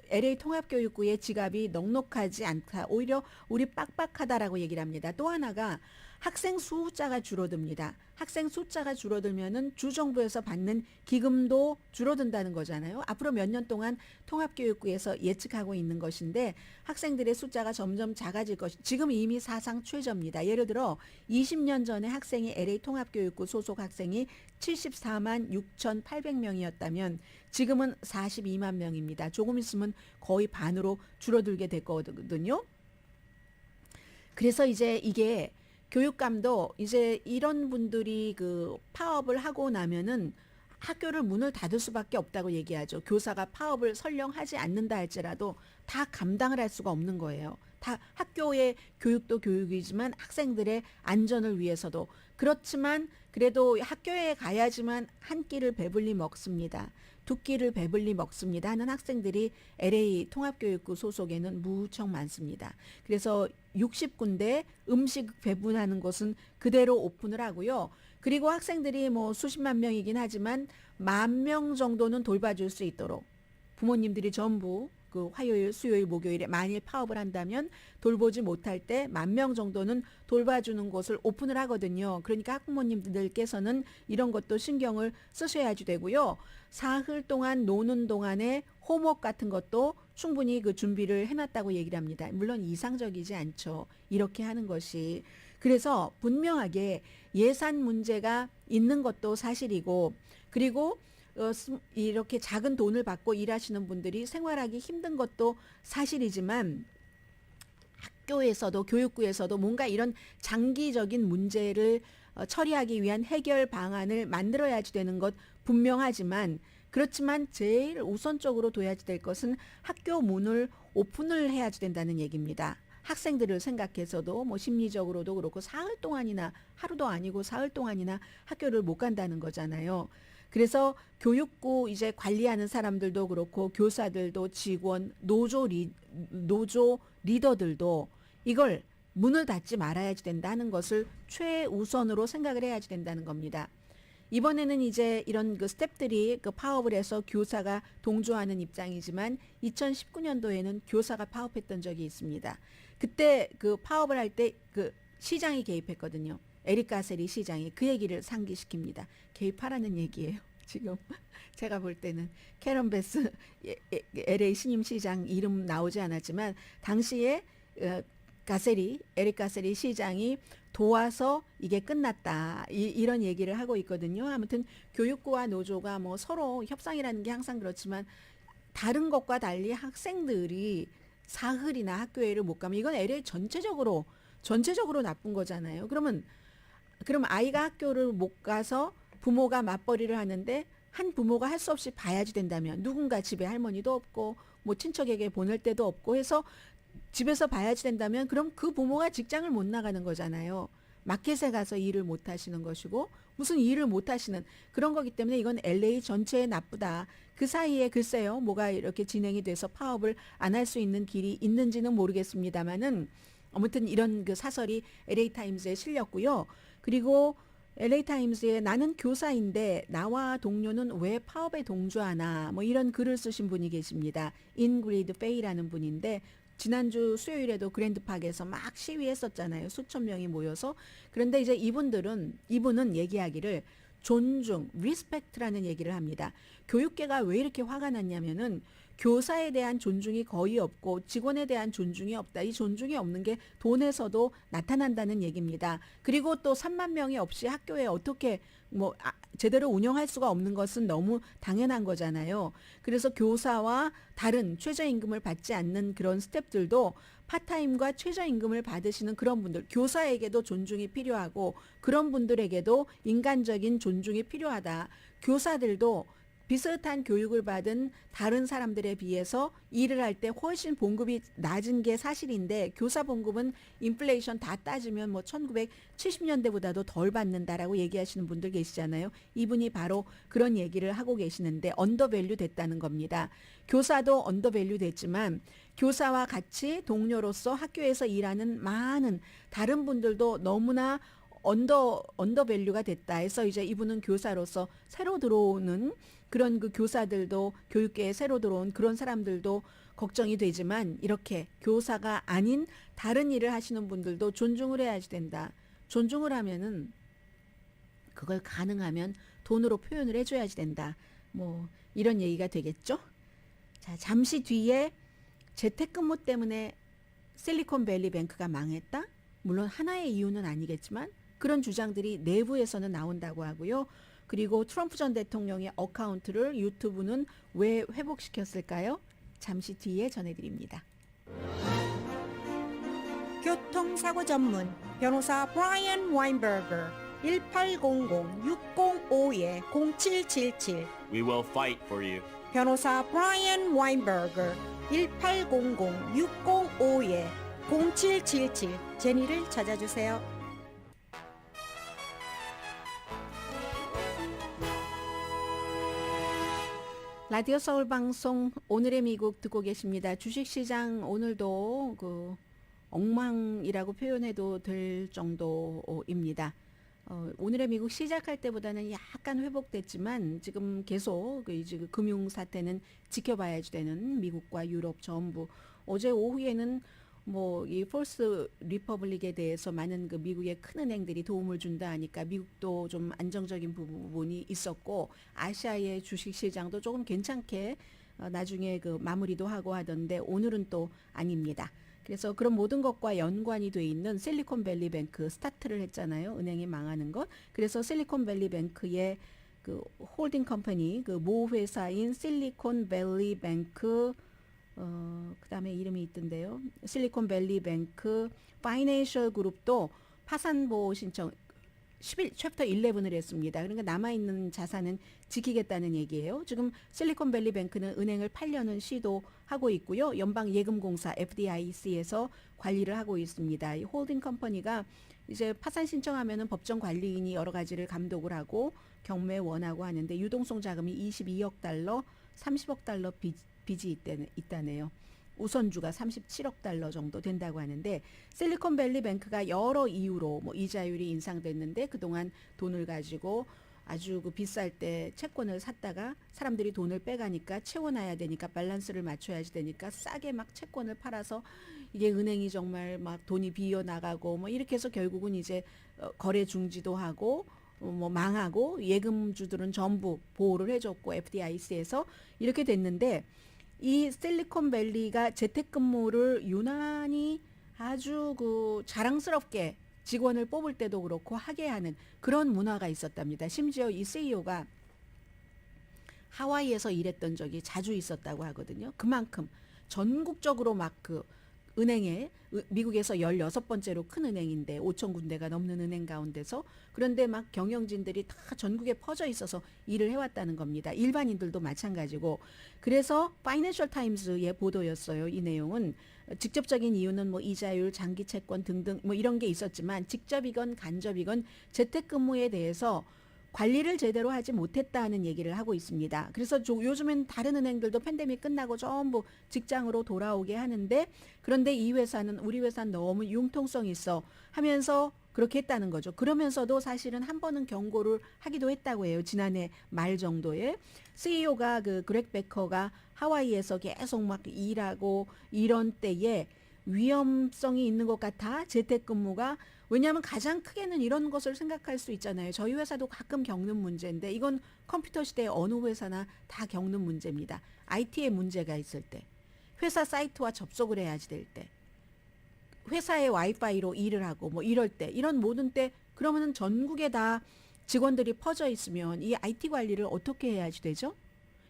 LA 통합교육부의 지갑이 넉넉하지 않다. 오히려 우리 빡빡하다라고 얘기를 합니다. 또 하나가 학생 숫자가 줄어듭니다. 학생 숫자가 줄어들면은 주정부에서 받는 기금도 줄어든다는 거잖아요. 앞으로 몇 년 동안 통합교육부에서 예측하고 있는 것인데 학생들의 숫자가 점점 작아질 것이, 지금 이미 사상 최저입니다. 예를 들어 20년 전에 학생이 LA 통합교육부 소속 학생이 74만 6,800명이었다면 지금은 42만 명입니다. 조금 있으면 거의 반으로 줄어들게 될 거거든요. 그래서 이제 이게 교육감도 이제 이런 분들이 그 파업을 하고 나면은 학교를 문을 닫을 수밖에 없다고 얘기하죠. 교사가 파업을 설령 하지 않는다 할지라도 다 감당을 할 수가 없는 거예요. 다 학교의 교육도 교육이지만 학생들의 안전을 위해서도. 그렇지만 그래도 학교에 가야지만 한 끼를 배불리 먹습니다. 두 끼를 배불리 먹습니다 하는 학생들이 LA 통합교육부 소속에는 무척 많습니다. 그래서 60군데 음식 배분하는 곳은 그대로 오픈을 하고요. 그리고 학생들이 뭐 수십만 명이긴 하지만 10,000명 정도는 돌봐줄 수 있도록 부모님들이 전부 그 화요일, 수요일, 목요일에 만일 파업을 한다면 돌보지 못할 때 10,000명 정도는 돌봐주는 곳을 오픈을 하거든요. 그러니까 학부모님들께서는 이런 것도 신경을 쓰셔야지 되고요. 사흘 동안 노는 동안에 홈워크 같은 것도 충분히 그 준비를 해놨다고 얘기를 합니다. 물론 이상적이지 않죠. 이렇게 하는 것이. 그래서 분명하게 예산 문제가 있는 것도 사실이고, 그리고 이렇게 작은 돈을 받고 일하시는 분들이 생활하기 힘든 것도 사실이지만 학교에서도 교육부에서도 뭔가 이런 장기적인 문제를 처리하기 위한 해결 방안을 만들어야지 되는 것 분명하지만, 그렇지만 제일 우선적으로 둬야지 될 것은 학교 문을 오픈을 해야지 된다는 얘기입니다. 학생들을 생각해서도 뭐 심리적으로도 그렇고 사흘 동안이나, 하루도 아니고 사흘 동안이나 학교를 못 간다는 거잖아요. 그래서 교육부 이제 관리하는 사람들도 그렇고 교사들도 직원, 노조 리더들도 이걸 문을 닫지 말아야지 된다는 것을 최우선으로 생각을 해야지 된다는 겁니다. 이번에는 이제 이런 그 스태프들이 그 파업을 해서 교사가 동조하는 입장이지만 2019년도에는 교사가 파업했던 적이 있습니다. 그때 그 파업을 할 때 그 시장이 개입했거든요. 에릭 가세리 시장이 그 얘기를 상기시킵니다. 개입하라는 얘기예요. 지금 제가 볼 때는 캐런 베스 LA 신임 시장 이름 나오지 않았지만 당시에 에릭 가세리 시장이 도와서 이게 끝났다 이런 얘기를 하고 있거든요. 아무튼 교육부와 노조가 뭐 서로 협상이라는 게 항상 그렇지만 다른 것과 달리 학생들이 사흘이나 학교에를 못 가면 이건 LA 전체적으로 나쁜 거잖아요. 그럼 아이가 학교를 못 가서 부모가 맞벌이를 하는데 한 부모가 할 수 없이 봐야지 된다면 누군가 집에 할머니도 없고 뭐 친척에게 보낼 데도 없고 해서 집에서 봐야지 된다면 그럼 그 부모가 직장을 못 나가는 거잖아요. 마켓에 가서 일을 못 하시는 것이고 무슨 일을 못 하시는 그런 거기 때문에 이건 LA 전체에 나쁘다. 그 사이에 글쎄요. 뭐가 이렇게 진행이 돼서 파업을 안 할 수 있는 길이 있는지는 모르겠습니다만은 아무튼 이런 그 사설이 LA 타임즈에 실렸고요. 그리고 LA 타임즈에 나는 교사인데 나와 동료는 왜 파업에 동조하나 뭐 이런 글을 쓰신 분이 계십니다. 인그리드 페이라는 분인데 지난주 수요일에도 그랜드팍에서 막 시위했었잖아요. 수천 명이 모여서. 그런데 이제 이분은 얘기하기를 존중, 리스펙트라는 얘기를 합니다. 교육계가 왜 이렇게 화가 났냐면은 교사에 대한 존중이 거의 없고 직원에 대한 존중이 없다. 이 존중이 없는 게 돈에서도 나타난다는 얘기입니다. 그리고 또 3만 명이 없이 학교에 어떻게 제대로 운영할 수가 없는 것은 너무 당연한 거잖아요. 그래서 교사와 다른 최저임금을 받지 않는 그런 스태프들도 파타임과 최저임금을 받으시는 그런 분들, 교사에게도 존중이 필요하고 그런 분들에게도 인간적인 존중이 필요하다. 교사들도 비슷한 교육을 받은 다른 사람들에 비해서 일을 할 때 훨씬 봉급이 낮은 게 사실인데 교사 봉급은 인플레이션 다 따지면 뭐 1970년대보다도 덜 받는다라고 얘기하시는 분들 계시잖아요. 이분이 바로 그런 얘기를 하고 계시는데 언더밸류 됐다는 겁니다. 교사도 언더밸류 됐지만 교사와 같이 동료로서 학교에서 일하는 많은 다른 분들도 너무나 언더밸류가 됐다 해서 이제 이분은 교사로서 새로 들어오는 그런 그 교사들도 교육계에 새로 들어온 그런 사람들도 걱정이 되지만 이렇게 교사가 아닌 다른 일을 하시는 분들도 존중을 해야지 된다. 존중을 하면은 그걸 가능하면 돈으로 표현을 해줘야지 된다. 뭐 이런 얘기가 되겠죠. 자, 잠시 뒤에 재택근무 때문에 실리콘밸리 뱅크가 망했다. 물론 하나의 이유는 아니겠지만 그런 주장들이 내부에서는 나온다고 하고요. 그리고 트럼프 전 대통령의 어카운트를 유튜브는 왜 회복시켰을까요? 잠시 뒤에 전해드립니다. 교통사고 전문 변호사 브라이언 와인버거 1800-605-0777 We will fight for you. 변호사 브라이언 와인버거 1800-605-0777 제니를 찾아주세요. 라디오 서울 방송 오늘의 미국 듣고 계십니다. 주식시장 오늘도 그 엉망이라고 표현해도 될 정도입니다. 오늘의 미국 시작할 때보다는 약간 회복됐지만 지금 계속 이제 금융 사태는 지켜봐야지 되는 미국과 유럽 전부. 어제 오후에는 뭐 이 폴스 리퍼블릭에 대해서 많은 그 미국의 큰 은행들이 도움을 준다 하니까 미국도 좀 안정적인 부분이 있었고 아시아의 주식 시장도 조금 괜찮게 나중에 그 마무리도 하고 하던데 오늘은 또 아닙니다. 그래서 그런 모든 것과 연관이 돼 있는 실리콘밸리 뱅크 스타트를 했잖아요. 은행이 망하는 것. 그래서 실리콘밸리 뱅크의 그 홀딩 컴퍼니 그 모 회사인 실리콘밸리 뱅크 그다음에 이름이 있던데요. 실리콘밸리 뱅크 파이낸셜 그룹도 파산 보호 신청 챕터 11을 했습니다. 그러니까 남아있는 자산은 지키겠다는 얘기예요. 지금 실리콘밸리 뱅크는 은행을 팔려는 시도하고 있고요. 연방예금공사 FDIC에서 관리를 하고 있습니다. 이 홀딩 컴퍼니가 이제 파산 신청하면은 법정 관리인이 여러 가지를 감독을 하고 경매 원하고 하는데 유동성 자금이 22억 달러, 30억 달러 빚이 있다네요. 우선주가 37억 달러 정도 된다고 하는데 실리콘밸리 뱅크가 여러 이유로 뭐 이자율이 인상됐는데 그동안 돈을 가지고 아주 그 비쌀 때 채권을 샀다가 사람들이 돈을 빼가니까 채워놔야 되니까 밸런스를 맞춰야지 되니까 싸게 막 채권을 팔아서 이게 은행이 정말 막 돈이 비어 나가고 뭐 이렇게 해서 결국은 이제 거래 중지도 하고 뭐 망하고 예금주들은 전부 보호를 해줬고 FDIC에서 이렇게 됐는데 이 실리콘밸리가 재택근무를 유난히 아주 그 자랑스럽게 직원을 뽑을 때도 그렇고 하게 하는 그런 문화가 있었답니다. 심지어 이 CEO가 하와이에서 일했던 적이 자주 있었다고 하거든요. 그만큼 전국적으로 막 그 은행에 미국에서 16번째로 큰 은행인데 5천 군데가 넘는 은행 가운데서 그런데 막 경영진들이 다 전국에 퍼져 있어서 일을 해왔다는 겁니다. 일반인들도 마찬가지고 그래서 파이낸셜 타임스의 보도였어요. 이 내용은 직접적인 이유는 뭐 이자율, 장기 채권 등등 뭐 이런 게 있었지만 직접이건 간접이건 재택근무에 대해서 관리를 제대로 하지 못했다는 얘기를 하고 있습니다. 그래서 요즘엔 다른 은행들도 팬데믹 끝나고 전부 직장으로 돌아오게 하는데 그런데 이 회사는 우리 회사는 너무 융통성 있어 하면서 그렇게 했다는 거죠. 그러면서도 사실은 한 번은 경고를 하기도 했다고 해요. 지난해 말 정도에 CEO가 그 그렉 베커가 하와이에서 계속 막 일하고 이런 때에 위험성이 있는 것 같아 재택근무가 왜냐하면 가장 크게는 이런 것을 생각할 수 있잖아요. 저희 회사도 가끔 겪는 문제인데 이건 컴퓨터 시대의 어느 회사나 다 겪는 문제입니다. IT에 문제가 있을 때 회사 사이트와 접속을 해야지 될 때 회사의 와이파이로 일을 하고 뭐 이럴 때 이런 모든 때 그러면은 전국에 다 직원들이 퍼져 있으면 이 IT 관리를 어떻게 해야지 되죠?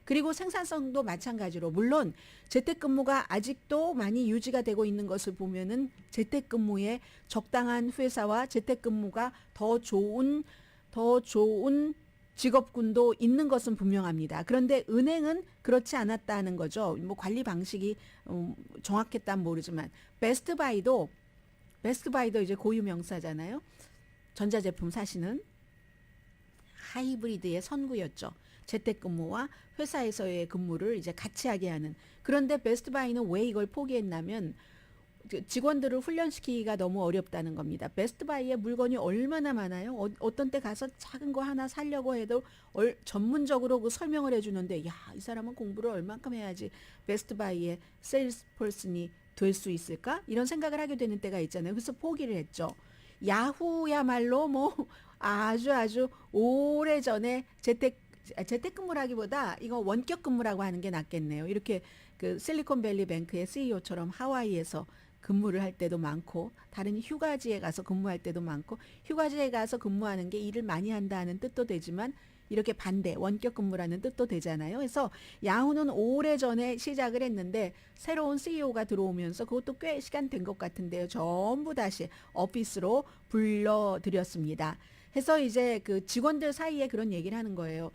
그리고 생산성도 마찬가지로 물론 재택근무가 아직도 많이 유지가 되고 있는 것을 보면은 재택근무에 적당한 회사와 재택근무가 더 좋은 직업군도 있는 것은 분명합니다. 그런데 은행은 그렇지 않았다는 거죠. 뭐 관리 방식이 정확했다면 모르지만 베스트바이도 이제 고유 명사잖아요. 전자제품 사시는 하이브리드의 선구였죠. 재택근무와 회사에서의 근무를 이제 같이 하게 하는. 그런데 베스트바이는 왜 이걸 포기했냐면 직원들을 훈련시키기가 너무 어렵다는 겁니다. 베스트바이에 물건이 얼마나 많아요. 어떤 때 가서 작은 거 하나 사려고 해도 전문적으로 그 설명을 해주는데 야, 이 사람은 공부를 얼만큼 해야지 베스트바이의 세일스퍼슨이 될 수 있을까? 이런 생각을 하게 되는 때가 있잖아요. 그래서 포기를 했죠. 야후야말로 뭐 아주 오래전에 재택근무라기보다 이거 원격 근무라고 하는 게 낫겠네요. 이렇게 그 실리콘밸리 뱅크의 CEO처럼 하와이에서 근무를 할 때도 많고 다른 휴가지에 가서 근무할 때도 많고 휴가지에 가서 근무하는 게 일을 많이 한다는 뜻도 되지만 이렇게 반대 원격 근무라는 뜻도 되잖아요. 그래서 야후는 오래전에 시작을 했는데 새로운 CEO가 들어오면서 그것도 꽤 시간 된 것 같은데요. 전부 다시 오피스로 불러들였습니다. 해서 이제 그 직원들 사이에 그런 얘기를 하는 거예요.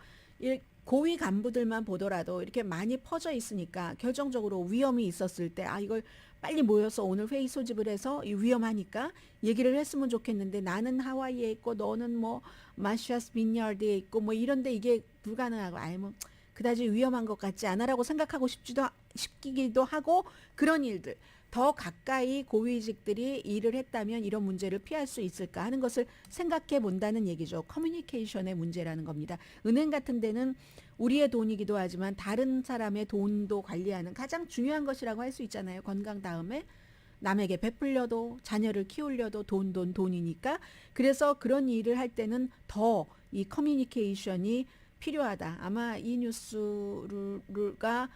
고위 간부들만 보더라도 이렇게 많이 퍼져 있으니까 결정적으로 위험이 있었을 때 이걸 빨리 모여서 오늘 회의 소집을 해서 위험하니까 얘기를 했으면 좋겠는데 나는 하와이에 있고 너는 뭐 마샤스 빈야드에 있고 뭐 이런데 이게 불가능하고 뭐 그다지 위험한 것 같지 않아라고 생각하고 싶기도 하고 그런 일들 더 가까이 고위직들이 일을 했다면 이런 문제를 피할 수 있을까 하는 것을 생각해 본다는 얘기죠. 커뮤니케이션의 문제라는 겁니다. 은행 같은 데는 우리의 돈이기도 하지만 다른 사람의 돈도 관리하는 가장 중요한 것이라고 할 수 있잖아요. 건강 다음에 남에게 베풀려도 자녀를 키우려도 돈이니까 그래서 그런 일을 할 때는 더 이 커뮤니케이션이 필요하다. 아마 이 뉴스가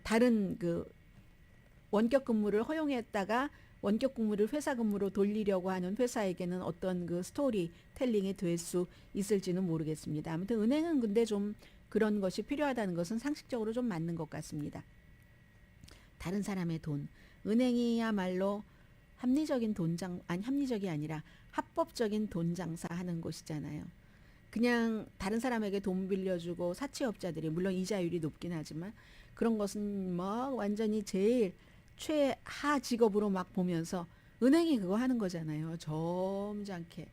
다른 그 원격 근무를 허용했다가 원격 근무를 회사 근무로 돌리려고 하는 회사에게는 어떤 그 스토리 텔링이 될 수 있을지는 모르겠습니다. 아무튼 은행은 근데 좀 그런 것이 필요하다는 것은 상식적으로 좀 맞는 것 같습니다. 다른 사람의 돈. 은행이야말로 합리적이 아니라 합법적인 돈 장사하는 곳이잖아요. 그냥 다른 사람에게 돈 빌려주고 사채업자들이 물론 이자율이 높긴 하지만 그런 것은 뭐 완전히 제일 최하 직업으로 막 보면서 은행이 그거 하는 거잖아요. 점잖게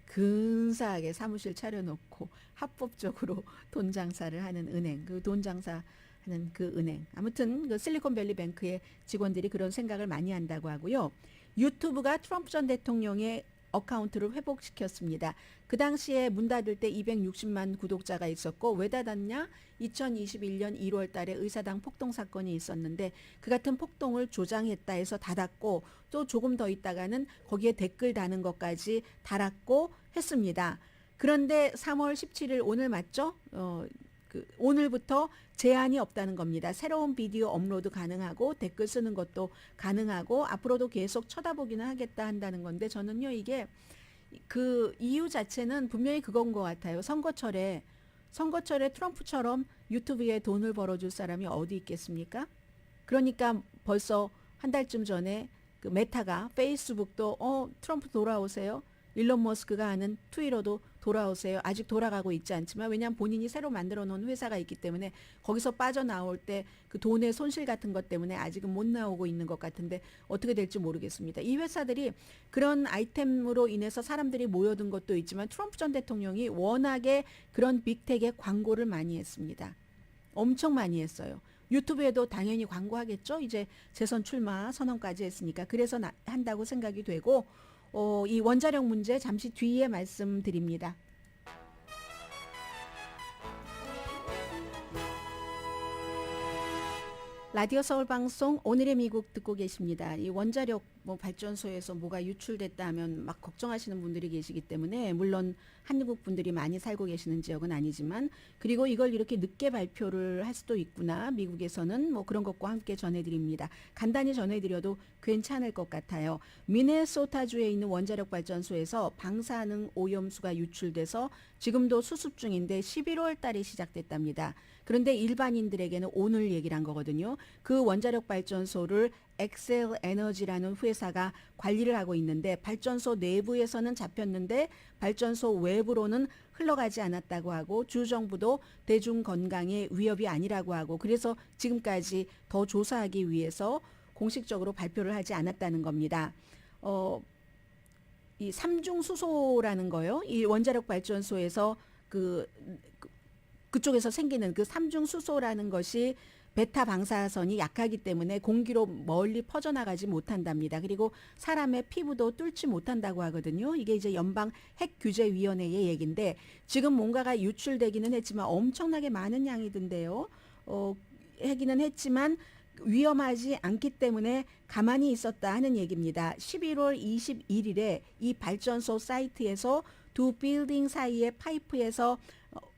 근사하게 사무실 차려놓고 합법적으로 돈 장사를 하는 은행, 그 돈 장사하는 그 은행. 아무튼 그 실리콘밸리 뱅크의 직원들이 그런 생각을 많이 한다고 하고요. 유튜브가 트럼프 전 대통령의 어카운트를 회복시켰습니다. 그 당시에 문 닫을 때 260만 구독자가 있었고 왜 닫았냐? 2021년 1월 달에 의사당 폭동 사건이 있었는데 그 같은 폭동을 조장했다 해서 닫았고 또 조금 더 있다가는 거기에 댓글 다는 것까지 달았고 했습니다. 그런데 3월 17일 오늘 맞죠? 오늘부터 제한이 없다는 겁니다. 새로운 비디오 업로드 가능하고 댓글 쓰는 것도 가능하고 앞으로도 계속 쳐다보기는 하겠다 한다는 건데 저는요 이게 그 이유 자체는 분명히 그건 것 같아요. 선거철에 트럼프처럼 유튜브에 돈을 벌어줄 사람이 어디 있겠습니까? 그러니까 벌써 한 달쯤 전에 그 메타가 페이스북도 트럼프 돌아오세요. 일론 머스크가 하는 트위터도 돌아오세요. 아직 돌아가고 있지 않지만 왜냐하면 본인이 새로 만들어 놓은 회사가 있기 때문에 거기서 빠져나올 때 그 돈의 손실 같은 것 때문에 아직은 못 나오고 있는 것 같은데 어떻게 될지 모르겠습니다. 이 회사들이 그런 아이템으로 인해서 사람들이 모여든 것도 있지만 트럼프 전 대통령이 워낙에 그런 빅텍에 광고를 많이 했습니다. 엄청 많이 했어요. 유튜브에도 당연히 광고하겠죠. 이제 재선 출마 선언까지 했으니까 그래서 한다고 생각이 되고 이 원자력 문제 잠시 뒤에 말씀드립니다. 라디오 서울 방송 오늘의 미국 듣고 계십니다. 이 원자력 발전소에서 뭐가 유출됐다 하면 막 걱정하시는 분들이 계시기 때문에 물론 한국 분들이 많이 살고 계시는 지역은 아니지만 그리고 이걸 이렇게 늦게 발표를 할 수도 있구나. 미국에서는 그런 것과 함께 전해드립니다. 간단히 전해드려도 괜찮을 것 같아요. 미네소타주에 있는 원자력 발전소에서 방사능 오염수가 유출돼서 지금도 수습 중인데 11월 달에 시작됐답니다. 그런데 일반인들에게는 오늘 얘기를 한 거거든요. 그 원자력 발전소를 엑셀 에너지라는 회사가 관리를 하고 있는데 발전소 내부에서는 잡혔는데 발전소 외부로는 흘러가지 않았다고 하고 주정부도 대중 건강에 위협이 아니라고 하고 그래서 지금까지 더 조사하기 위해서 공식적으로 발표를 하지 않았다는 겁니다. 이 삼중 수소라는 거요. 이 원자력 발전소에서 그쪽에서 생기는 그 삼중 수소라는 것이 베타 방사선이 약하기 때문에 공기로 멀리 퍼져나가지 못한답니다. 그리고 사람의 피부도 뚫지 못한다고 하거든요. 이게 이제 연방 핵규제위원회의 얘기인데 지금 뭔가가 유출되기는 했지만 엄청나게 많은 양이던데요. 하기는 했지만 위험하지 않기 때문에 가만히 있었다 하는 얘기입니다. 11월 21일에 이 발전소 사이트에서 두 빌딩 사이의 파이프에서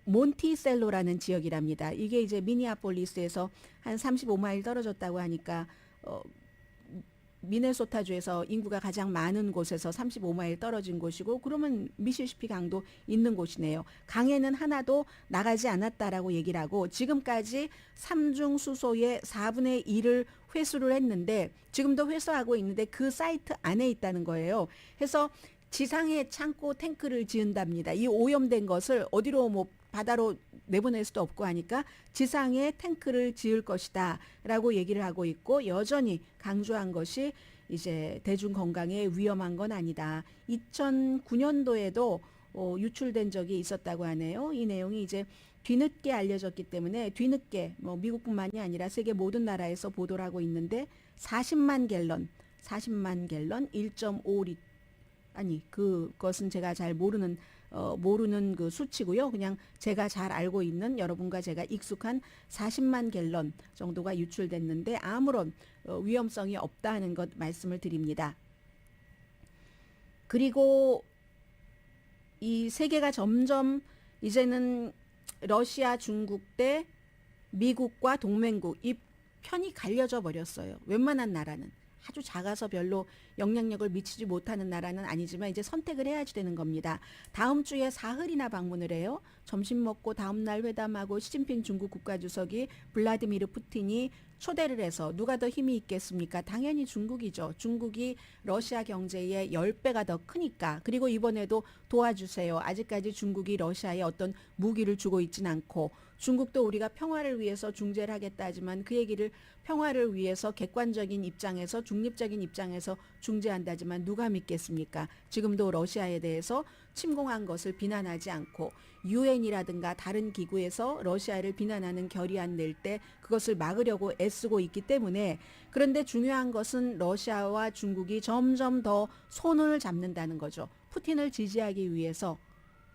몬티셀로라는 지역이랍니다. 이게 이제 미니아폴리스에서 한 35마일 떨어졌다고 하니까 미네소타주에서 인구가 가장 많은 곳에서 35마일 떨어진 곳이고 그러면 미시시피 강도 있는 곳이네요. 강에는 하나도 나가지 않았다라고 얘기를 하고 지금까지 삼중 수소의 4분의 1을 회수를 했는데 지금도 회수하고 있는데 그 사이트 안에 있다는 거예요. 해서 지상에 창고 탱크를 지은답니다. 이 오염된 것을 어디로 바다로 내보낼 수도 없고 하니까 지상에 탱크를 지을 것이다 라고 얘기를 하고 있고 여전히 강조한 것이 이제 대중 건강에 위험한 건 아니다. 2009년도에도 유출된 적이 있었다고 하네요. 이 내용이 이제 뒤늦게 알려졌기 때문에 뒤늦게 미국뿐만이 아니라 세계 모든 나라에서 보도를 하고 있는데 40만 갤런 1.5리 아니 그것은 제가 잘 모르는 그 수치고요. 그냥 제가 잘 알고 있는 여러분과 제가 익숙한 40만 갤런 정도가 유출됐는데 아무런 위험성이 없다는 것 말씀을 드립니다. 그리고 이 세계가 점점 이제는 러시아, 중국 대 미국과 동맹국 이 편이 갈려져 버렸어요. 웬만한 나라는. 아주 작아서 별로 영향력을 미치지 못하는 나라는 아니지만 이제 선택을 해야지 되는 겁니다. 다음 주에 사흘이나 방문을 해요. 점심 먹고 다음 날 회담하고 시진핑 중국 국가주석이 블라디미르 푸틴이 초대를 해서 누가 더 힘이 있겠습니까? 당연히 중국이죠. 중국이 러시아 경제의 10배가 더 크니까. 그리고 이번에도 도와주세요. 아직까지 중국이 러시아에 어떤 무기를 주고 있진 않고 중국도 우리가 평화를 위해서 중재를 하겠다 하지만 그 얘기를 평화를 위해서 객관적인 입장에서 중립적인 입장에서 중재한다지만 누가 믿겠습니까? 지금도 러시아에 대해서 침공한 것을 비난하지 않고 유엔이라든가 다른 기구에서 러시아를 비난하는 결의안 낼 때 그것을 막으려고 애쓰고 있기 때문에 그런데 중요한 것은 러시아와 중국이 점점 더 손을 잡는다는 거죠. 푸틴을 지지하기 위해서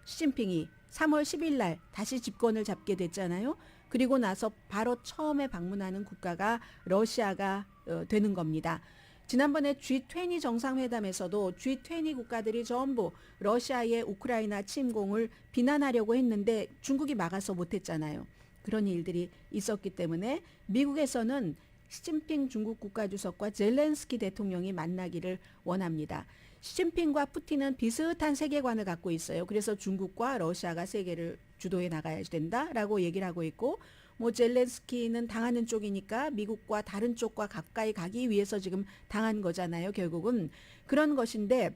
시진핑이 3월 10일 날 다시 집권을 잡게 됐잖아요. 그리고 나서 바로 처음에 방문하는 국가가 러시아가 되는 겁니다. 지난번에 G20 정상회담에서도 G20 국가들이 전부 러시아의 우크라이나 침공을 비난하려고 했는데 중국이 막아서 못했잖아요. 그런 일들이 있었기 때문에 미국에서는 시진핑 중국 국가주석과 젤렌스키 대통령이 만나기를 원합니다. 시진핑과 푸틴은 비슷한 세계관을 갖고 있어요. 그래서 중국과 러시아가 세계를 주도해 나가야 된다라고 얘기를 하고 있고 뭐 젤렌스키는 당하는 쪽이니까 미국과 다른 쪽과 가까이 가기 위해서 지금 당한 거잖아요. 결국은 그런 것인데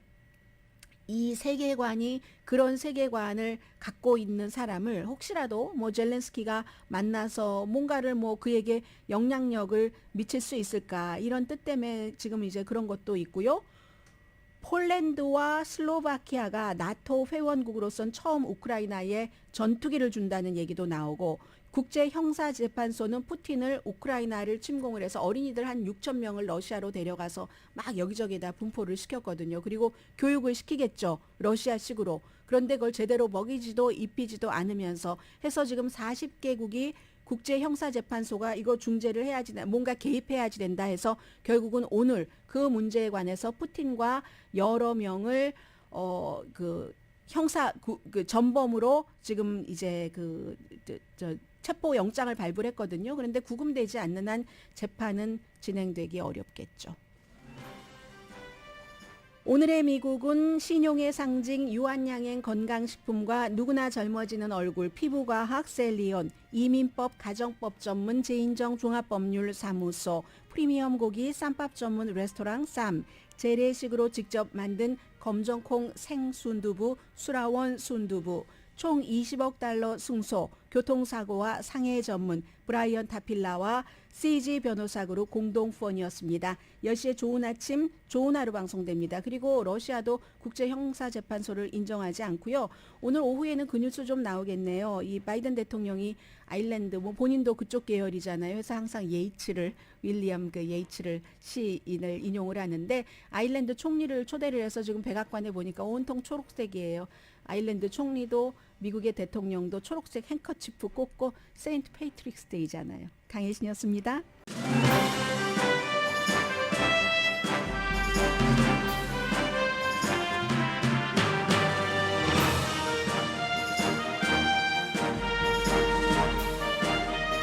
이 세계관이 그런 세계관을 갖고 있는 사람을 혹시라도 뭐 젤렌스키가 만나서 뭔가를 뭐 그에게 영향력을 미칠 수 있을까 이런 뜻 때문에 지금 이제 그런 것도 있고요. 폴란드와 슬로바키아가 나토 회원국으로선 처음 우크라이나에 전투기를 준다는 얘기도 나오고 국제형사재판소는 푸틴을 우크라이나를 침공을 해서 어린이들 한 6천 명을 러시아로 데려가서 막 여기저기다 분포를 시켰거든요. 그리고 교육을 시키겠죠. 러시아식으로. 그런데 그걸 제대로 먹이지도 입히지도 않으면서 해서 지금 40개국이 국제형사재판소가 이거 중재를 해야지 뭔가 개입해야지 된다 해서 결국은 오늘 그 문제에 관해서 푸틴과 여러 명을 형사 전범으로 지금 이제 체포 영장을 발부를 했거든요. 그런데 구금되지 않는 한 재판은 진행되기 어렵겠죠. 오늘의 미국은 신용의 상징 유한양행 건강식품과 누구나 젊어지는 얼굴 피부과학 셀리온, 이민법 가정법 전문 제인정 종합법률사무소, 프리미엄 고기 쌈밥 전문 레스토랑 쌈, 재래식으로 직접 만든 검정콩 생순두부 수라원 순두부, 총 20억 달러 승소, 교통사고와 상해 전문 브라이언 타필라와 CG 변호사 그룹 공동 후원이었습니다. 10시에 좋은 아침, 좋은 하루 방송됩니다. 그리고 러시아도 국제형사재판소를 인정하지 않고요. 오늘 오후에는 그 뉴스 좀 나오겠네요. 이 바이든 대통령이 아일랜드, 뭐 본인도 그쪽 계열이잖아요. 그래서 항상 윌리엄 예이츠를 시인을 인용을 하는데 아일랜드 총리를 초대를 해서 지금 백악관에 보니까 온통 초록색이에요. 아일랜드 총리도 미국의 대통령도 초록색 행커치프 꽂고 세인트 페이트릭스 데이잖아요. 강혜신이었습니다.